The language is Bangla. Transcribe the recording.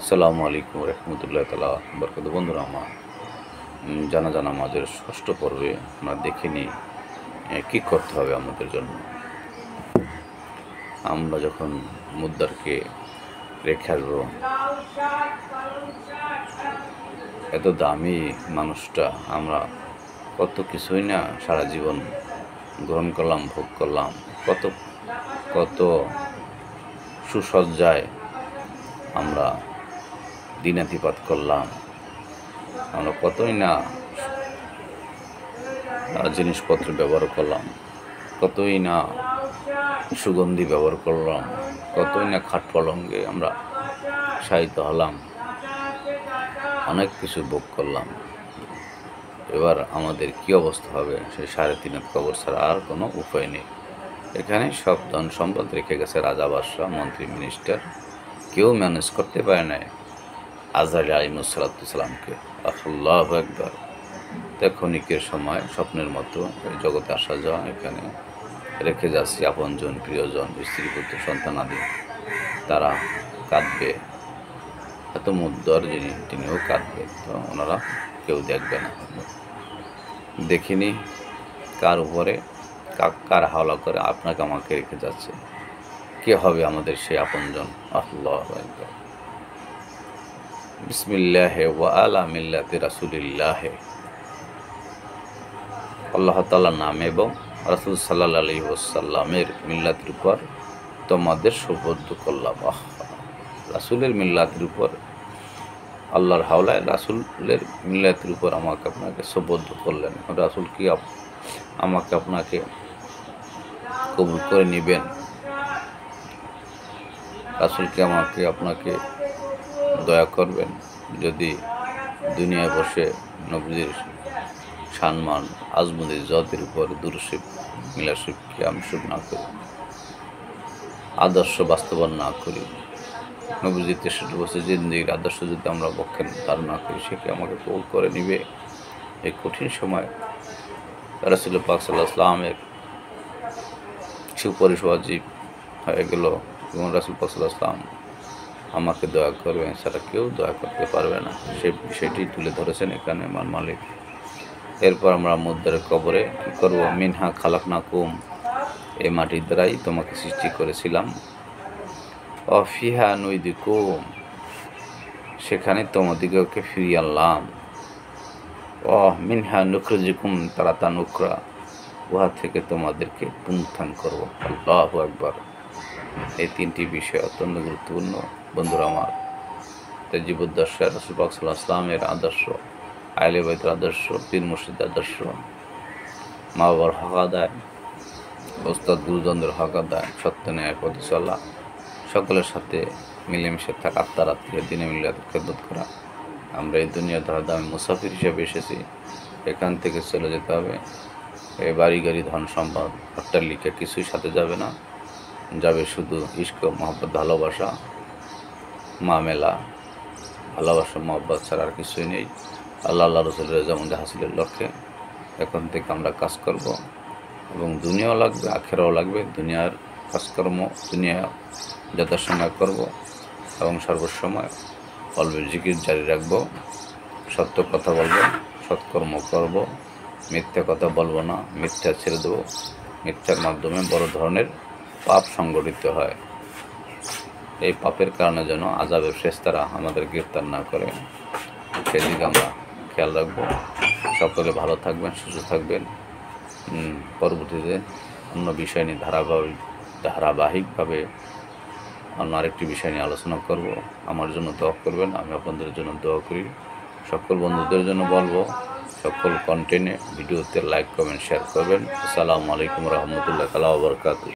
আসসালামু আলাইকুম রহমতুল্লাহ তালা বরকত। বন্ধুরা আমার জানাজা নামাজের ষষ্ঠ পর্বে আমরা দেখে নিই কী করতে হবে আমাদের জন্য। আমরা যখন মুদ্দারকে রেখে আসবো, এত দামি মানুষটা আমরা কত কিছুই না সারা জীবন গ্রহণ করলাম, ভোগ করলাম, কত কত সুসজ্জায় আমরা দিনাতিপাত করলাম, আমরা কতই না জিনিসপত্র ব্যবহার করলাম, কতই না সুগন্ধি ব্যবহার করলাম, কতই না খাট পলঙ্গে আমরা শায়িত হলাম, অনেক কিছু ভোগ করলাম। এবার আমাদের কি অবস্থা হবে? সেই 3.5 কবর ছাড়া আর কোনো উপায় নেই। এখানে সব ধন সম্পদ রেখে গেছে রাজা, বাদশাহ, মন্ত্রী, মিনিস্টার, কেউ ম্যানেজ করতে পারে না আজরাইল আলাইহিসসালামকে। আল্লাহু আকবার। ক্ষণিকের সময় স্বপ্নের মতো জগতে আসা যাওয়া, এখানে রেখে যাচ্ছি আপনজন, প্রিয়জন, স্ত্রী, পুত্র, সন্তান আদি। তারা কাঁদবে, এত মুদ্দার তিনিও কাঁদবে, তো ওনারা কেউ দেখবে না। দেখিনি কার উপরে কার হাওলা করে আপনাকে আমাকে রেখে যাচ্ছে। কে হবে আমাদের সেই আপনজন? আল্লাহু আকবার। বিসমিল্লাহি ওয়া আলা মিল্লাতি রাসূলিল্লাহ। আল্লাহ তাআলার নামে এবং রাসূল সাল্লাল্লাহু আলাইহি ওয়াসাল্লামের মিল্লাতের উপর তোমাদের সুবদ্ধ করলাম। রাসূলের মিল্লাতের উপর, আল্লাহর হাওলায় রাসূলের মিল্লাতের উপর আমাকে আপনাকে সুবদ্ধ করলেন। রাসূল কি আমাকে আপনাকে কবুল করে নেবেন? রাসূল কি আমাকে আপনাকে দয়া করবেন যদি দুনিয়ায় বসে নবীর সম্মান, আজমত, ইজ্জতের উপর দুরূদ মিলাদ শরীফকে আমি শুরু না করি, আদর্শ বাস্তবায়ন না করি, নবীজির 63 বছর জিন্দেগির আদর্শ যদি আমরা পক্ষে ধারণ না করি, সে কি আমাকে কবুল করে নিবে? এই কঠিন সময় রাসূল পাক সাল্লাল্লাহু আলাইহি ওয়াসাল্লামের সুপারিশ ওয়াজিব হয়ে গেল এবং রাসূল পাক সাল্লাল্লাহু আলাইহি ওয়াসাল্লাম আমাকে দয়া করবেন, ছাড়া কেউ দয়া করতে পারবে না। সেই বিষয়টি তুলে ধরেছেন এখানে আমার মালিক। এরপর আমরা মুদ্দারের কবরে কী করবো? মিনহা খালাকনাকুম, এই মাটির দ্বারাই তোমাকে সৃষ্টি করেছিলাম। অফিহা নুইদিকুম, সেখানে তোমাদিগকে ফিরিয়ে আনলাম। মিনহা নুখরিজুকুম তারাতান উখরা, উহা থেকে তোমাদেরকে পুনরুত্থান করব। আল্লাহু আকবার। এই 3টি বিষয় অত্যন্ত গুরুত্বপূর্ণ বন্ধুরা আমার। তাই জীবদ্দর্শ রাসূল পাক সাল্লাল্লাহু আলাইহি ওয়াসাল্লামের আদর্শ, আহলে বাইতের আদর্শ, পীর মুর্শিদের আদর্শ, মা বাবার হক আদায়, ওস্তাদ গুরুজনদের হক আদায়, সত্য ন্যায় পথে চলা, সকলের সাথে মিলেমিশে থাকা, আত্মার আত্মীয় দিনে মিলাদের খেদমত করা। আমরা এই দুনিয়া ধরাধামে মুসাফির হিসেবে এসেছি, এখান থেকে চলে যেতে হবে। এই বাড়ি গাড়ি, ধন সম্পদ, অট্টালিকা কিছুই সাথে যাবে না। যাবে শুধু ইশক, মহব্বত, ভালোবাসা, মামেলা, ভালোবাসা, মহব্বত ছাড়া আর কিছুই নেই। আল্লাহ রসুলের যেমন হাসিলের লক্ষ্যে এখন থেকে আমরা কাজ করব এবং দুনিয়াও লাগবে, আখেরাও লাগবে। দুনিয়ার কাজকর্ম দুনিয়া যথাসময় করব এবং সর্বসময় কলবের জিকির জারি রাখব, সত্য কথা বলবো, সৎকর্ম করব, মিথ্যা কথা বলবো না, মিথ্যা ছেড়ে দেবো। মিথ্যার মাধ্যমে বড় ধরনের পাপ সংগঠিত হয়। এই পাপের কারণে যেন আযাবের ফেরেশতারা আমাদের গ্রেফতার না করে, সেদিকে আমরা খেয়াল রাখবো। সকলে ভালো থাকবেন, সুস্থ থাকবেন। পরবর্তীতে অন্য বিষয় নিয়ে ধারাবাহিকভাবে অন্য আরেকটি বিষয় নিয়ে আলোচনা করব। আমার জন্য দোয়া করবেন, আমি আপনাদের জন্য দোয়া করি। সকল বন্ধুদের জন্য বলবো, সকল কন্টেন্টে ভিডিওতে লাইক, কমেন্ট, শেয়ার করবেন। আসসালামু আলাইকুম রহমতুল্লাহ তাআলা ওয়া বারাকাতুহু।